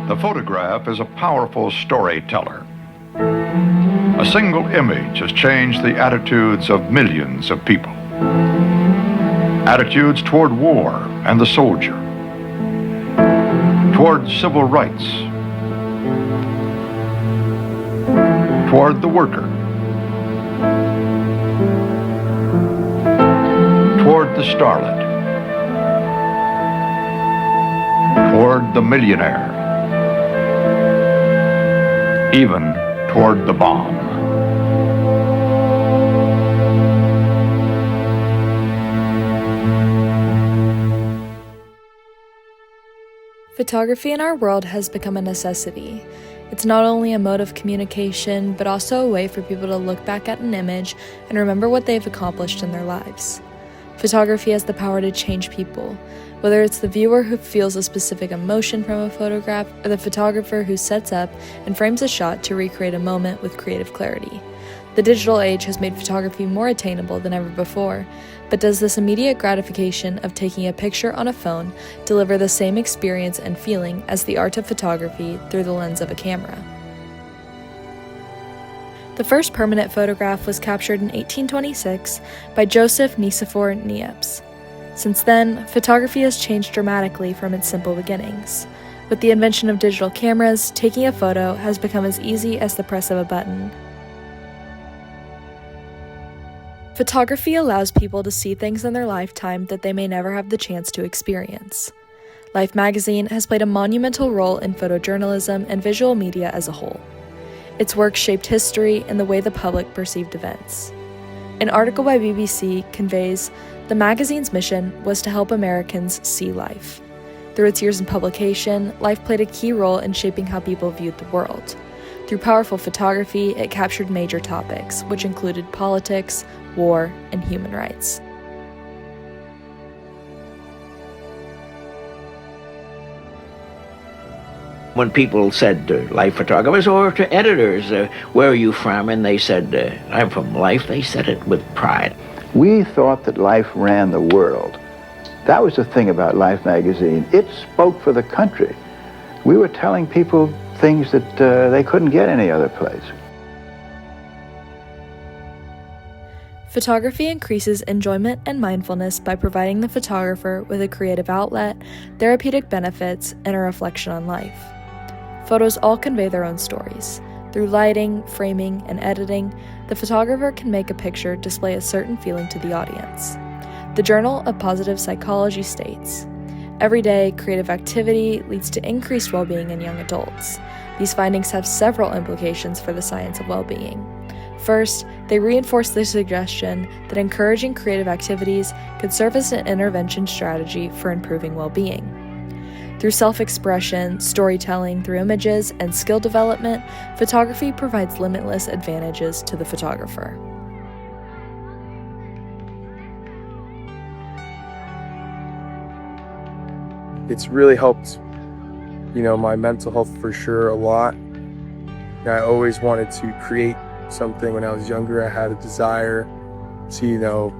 The photograph is a powerful storyteller. A single image has changed the attitudes of millions of people. Attitudes toward war and the soldier, toward civil rights, toward the worker, toward the starlet, toward the millionaire, even toward the bomb. Photography in our world has become a necessity. It's not only a mode of communication, but also a way for people to look back at an image and remember what they've accomplished in their lives. Photography has the power to change people, whether it's the viewer who feels a specific emotion from a photograph or the photographer who sets up and frames a shot to recreate a moment with creative clarity. The digital age has made photography more attainable than ever before, but does this immediate gratification of taking a picture on a phone deliver the same experience and feeling as the art of photography through the lens of a camera? The first permanent photograph was captured in 1826 by Joseph Nicephore Niepce. Since then, photography has changed dramatically from its simple beginnings. With the invention of digital cameras, taking a photo has become as easy as the press of a button. Photography allows people to see things in their lifetime that they may never have the chance to experience. Life magazine has played a monumental role in photojournalism and visual media as a whole. Its work shaped history and the way the public perceived events. An article by BBC conveys the magazine's mission was to help Americans see life. Through its years in publication, Life played a key role in shaping how people viewed the world. Through powerful photography, it captured major topics, which included politics, war, and human rights. When people said to Life photographers or to editors, where are you from? And they said, I'm from Life, they said it with pride. We thought that Life ran the world. That was the thing about Life magazine. It spoke for the country. We were telling people things that they couldn't get any other place. Photography increases enjoyment and mindfulness by providing the photographer with a creative outlet, therapeutic benefits, and a reflection on life. Photos all convey their own stories. Through lighting, framing, and editing, the photographer can make a picture display a certain feeling to the audience. The Journal of Positive Psychology states, "Everyday creative activity leads to increased well-being in young adults. These findings have several implications for the science of well-being. First, they reinforce the suggestion that encouraging creative activities could serve as an intervention strategy for improving well-being. Through self-expression, storytelling through images, and skill development, photography provides limitless advantages to the photographer." It's really helped, my mental health for sure a lot. I always wanted to create something when I was younger. I had a desire to,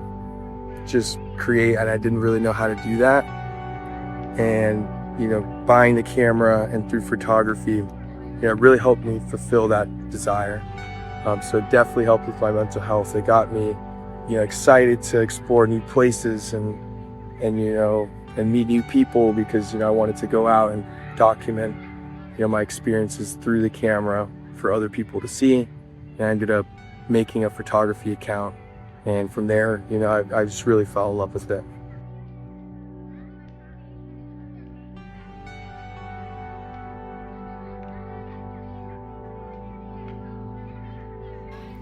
just create, and I didn't really know how to do that. And, buying the camera and through photography, it really helped me fulfill that desire. So it definitely helped with my mental health. It got me, excited to explore new places and meet new people because, I wanted to go out and document, my experiences through the camera for other people to see. And I ended up making a photography account. And from there, I just really fell in love with it.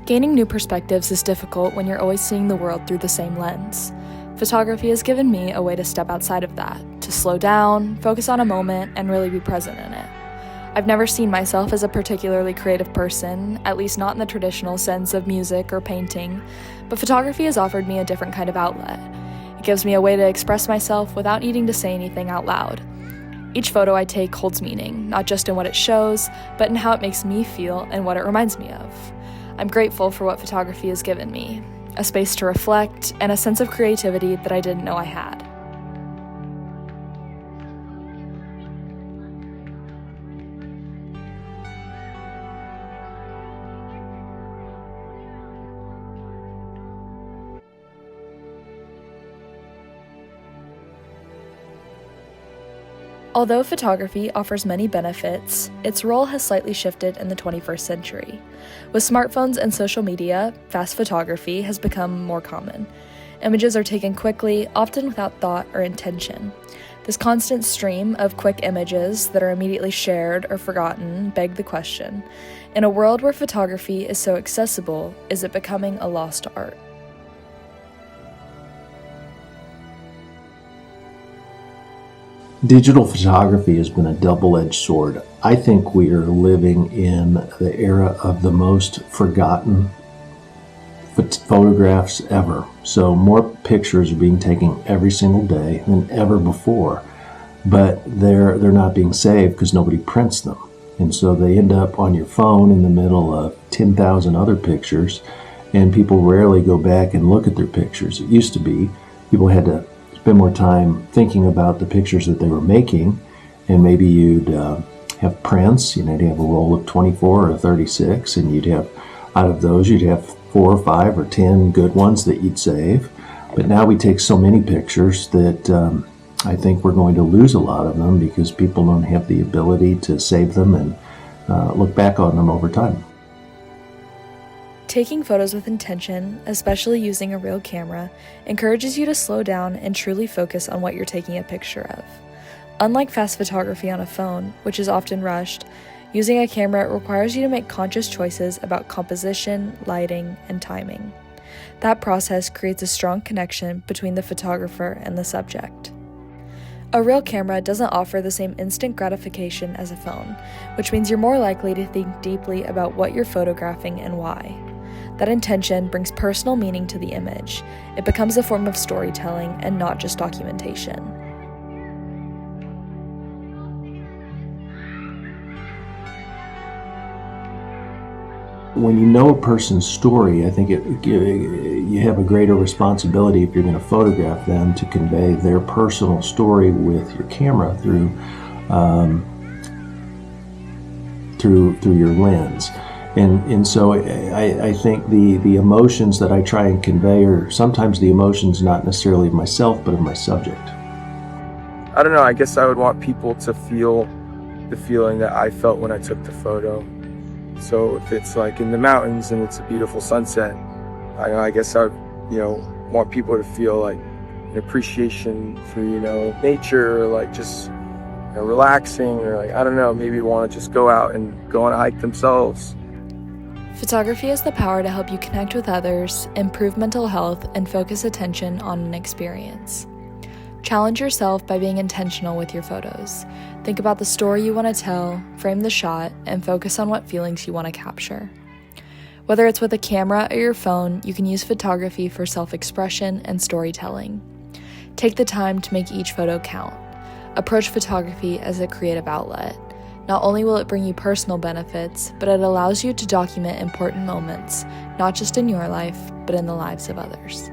Gaining new perspectives is difficult when you're always seeing the world through the same lens. Photography has given me a way to step outside of that, to slow down, focus on a moment, and really be present in it. I've never seen myself as a particularly creative person, at least not in the traditional sense of music or painting, but photography has offered me a different kind of outlet. It gives me a way to express myself without needing to say anything out loud. Each photo I take holds meaning, not just in what it shows, but in how it makes me feel and what it reminds me of. I'm grateful for what photography has given me, a space to reflect and a sense of creativity that I didn't know I had. Although photography offers many benefits, its role has slightly shifted in the 21st century. With smartphones and social media, fast photography has become more common. Images are taken quickly, often without thought or intention. This constant stream of quick images that are immediately shared or forgotten beg the question, in a world where photography is so accessible, is it becoming a lost art? Digital photography has been a double-edged sword. I think we are living in the era of the most forgotten photographs ever. So more pictures are being taken every single day than ever before, but they're not being saved because nobody prints them. And so they end up on your phone in the middle of 10,000 other pictures, and people rarely go back and look at their pictures. It used to be people had to spend more time thinking about the pictures that they were making, and maybe you'd have prints, you'd have a roll of 24 or 36, and you'd have, out of those, you'd have 4 or 5 or 10 good ones that you'd save. But now we take so many pictures that I think we're going to lose a lot of them because people don't have the ability to save them and look back on them over time. Taking photos with intention, especially using a real camera, encourages you to slow down and truly focus on what you're taking a picture of. Unlike fast photography on a phone, which is often rushed, using a camera requires you to make conscious choices about composition, lighting, and timing. That process creates a strong connection between the photographer and the subject. A real camera doesn't offer the same instant gratification as a phone, which means you're more likely to think deeply about what you're photographing and why. That intention brings personal meaning to the image. It becomes a form of storytelling and not just documentation. When you know a person's story, I think you have a greater responsibility if you're going to photograph them to convey their personal story with your camera through your lens. And so I think the emotions that I try and convey are sometimes the emotions not necessarily of myself, but of my subject. I don't know, I guess I would want people to feel the feeling that I felt when I took the photo. So if it's like in the mountains and it's a beautiful sunset, I guess I would, want people to feel like an appreciation for, nature, or like just relaxing, or like, I don't know, maybe want to just go out and go on a hike themselves. Photography has the power to help you connect with others, improve mental health, and focus attention on an experience. Challenge yourself by being intentional with your photos. Think about the story you want to tell, frame the shot, and focus on what feelings you want to capture. Whether it's with a camera or your phone, you can use photography for self-expression and storytelling. Take the time to make each photo count. Approach photography as a creative outlet. Not only will it bring you personal benefits, but it allows you to document important moments, not just in your life, but in the lives of others.